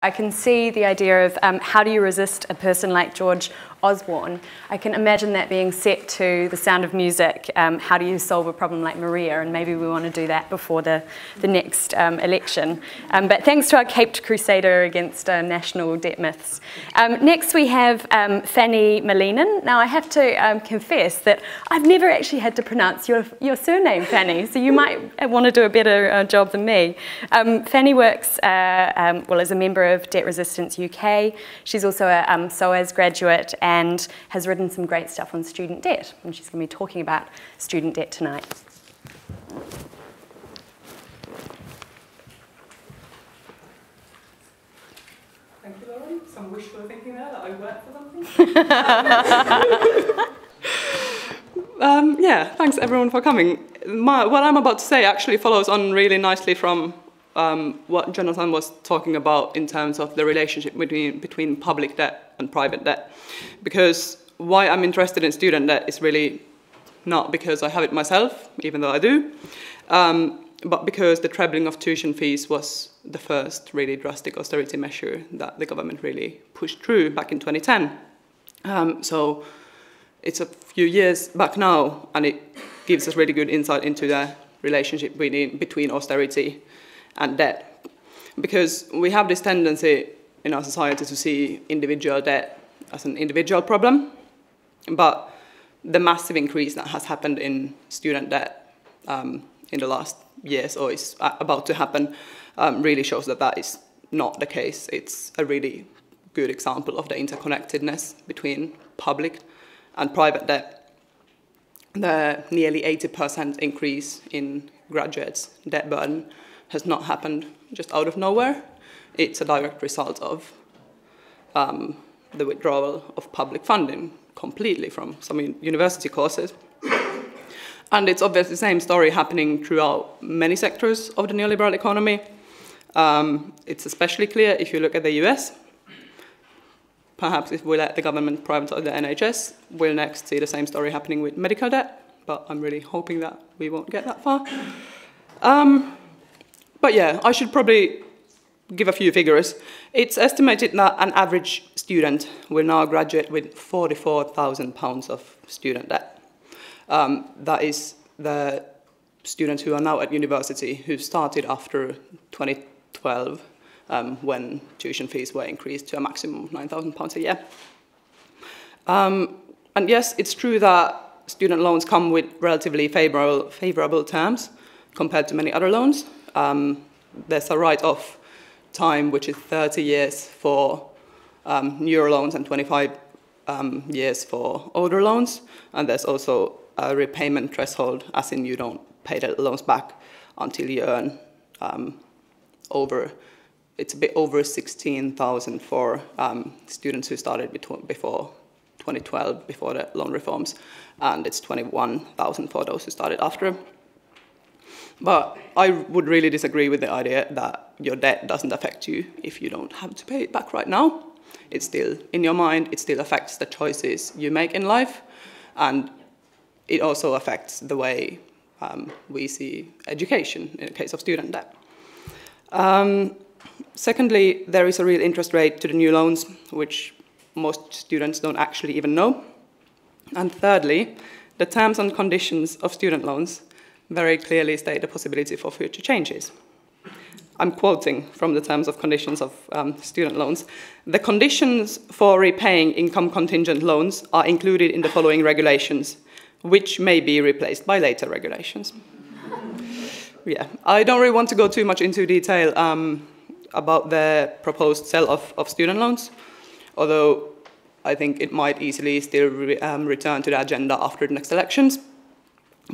I can see the idea of how do you resist a person like George Osborne. I can imagine that being set to the sound of music. How do you solve a problem like Maria? And maybe we want to do that before the next election. But thanks to our caped crusader against national debt myths. Next we have Fanny Malinen. Now I have to confess that I've never actually had to pronounce your surname, Fanny, so you might want to do a better job than me. Fanny works well as a member of Debt Resistance UK. She's also a SOAS graduate and has written some great stuff on student debt, and she's going to be talking about student debt tonight. Thank you, Lauren. Some wishful thinking there that I work for something. Yeah, thanks everyone for coming. What I'm about to say actually follows on really nicely from what Jonathan was talking about in terms of the relationship between public debt and private debt. Because why I'm interested in student debt is really not because I have it myself, even though I do, but because the trebling of tuition fees was the first really drastic austerity measure that the government really pushed through back in 2010. So it's a few years back now, and it gives us really good insight into the relationship between austerity and debt. Because we have this tendency in our society to see individual debt as an individual problem, but the massive increase that has happened in student debt in the last years, or is about to happen, really shows that that is not the case. It's a really good example of the interconnectedness between public and private debt. The nearly 80% increase in graduates' debt burden has not happened just out of nowhere. It's a direct result of the withdrawal of public funding completely from some university courses. And it's obviously the same story happening throughout many sectors of the neoliberal economy. It's especially clear if you look at the US. Perhaps if we let the government privatize the NHS, we'll next see the same story happening with medical debt, but I'm really hoping that we won't get that far. But yeah, I should probably give a few figures. It's estimated that an average student will now graduate with £44,000 of student debt. That is the students who are now at university who started after 2012 when tuition fees were increased to a maximum of £9,000 a year. And yes, it's true that student loans come with relatively favorable terms compared to many other loans. There's a write-off time which is 30 years for newer loans and 25 years for older loans. And there's also a repayment threshold, as in you don't pay the loans back until you earn it's a bit over 16,000 for students who started before 2012, before the loan reforms, and it's 21,000 for those who started after. But I would really disagree with the idea that your debt doesn't affect you if you don't have to pay it back right now. It's still in your mind, it still affects the choices you make in life, and it also affects the way we see education in the case of student debt. Secondly, there is a real interest rate to the new loans, which most students don't actually even know. And thirdly, the terms and conditions of student loans very clearly state the possibility for future changes. I'm quoting from the terms of conditions of student loans. The conditions for repaying income contingent loans are included in the following regulations, which may be replaced by later regulations. Yeah, I don't really want to go too much into detail about the proposed sell-off of student loans, although I think it might easily still return to the agenda after the next elections.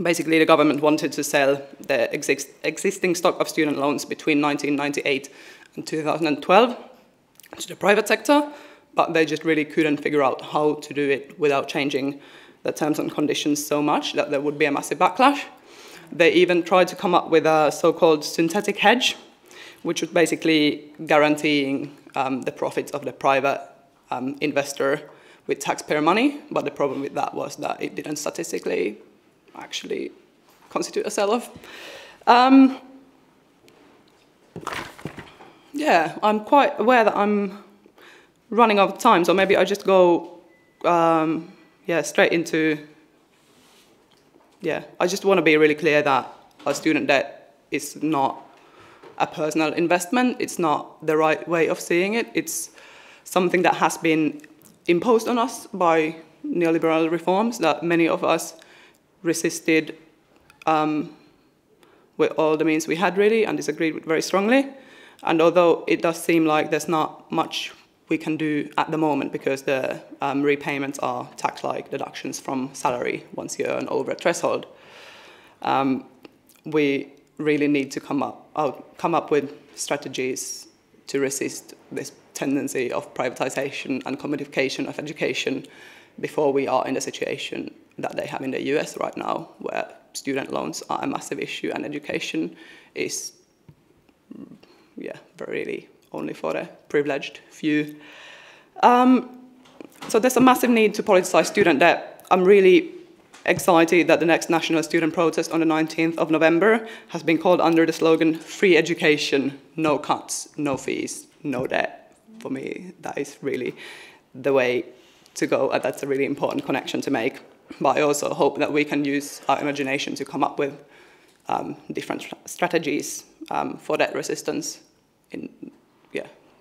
Basically, the government wanted to sell the existing stock of student loans between 1998 and 2012 to the private sector, but they just really couldn't figure out how to do it without changing the terms and conditions so much that there would be a massive backlash. They even tried to come up with a so-called synthetic hedge, which was basically guaranteeing the profits of the private investor with taxpayer money, but the problem with that was that it didn't statistically actually constitute a sell-off. Yeah, I'm quite aware that I'm running out of time, so maybe I just go straight into, I just want to be really clear that our student debt is not a personal investment. It's not the right way of seeing it. It's something that has been imposed on us by neoliberal reforms that many of us resisted with all the means we had, really, and disagreed with very strongly. And although it does seem like there's not much we can do at the moment because the repayments are tax-like deductions from salary once you earn over a threshold, we really need to come up with strategies to resist this tendency of privatization and commodification of education before we are in the situation that they have in the US right now, where student loans are a massive issue and education is really only for the privileged few. So there's a massive need to politicize student debt. I'm really excited that the next national student protest on the 19th of November has been called under the slogan, "Free education, no cuts, no fees, no debt." For me, that is really the way to go, and that's a really important connection to make. But I also hope that we can use our imagination to come up with different strategies for debt resistance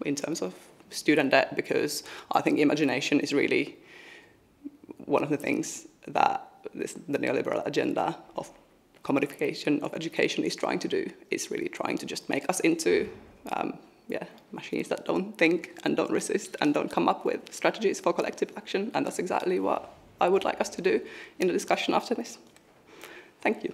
in terms of student debt, because I think imagination is really one of the things that the neoliberal agenda of commodification of education is trying to do. It's really trying to just make us into machines that don't think and don't resist and don't come up with strategies for collective action, and that's exactly what I would like us to do in the discussion after this. Thank you.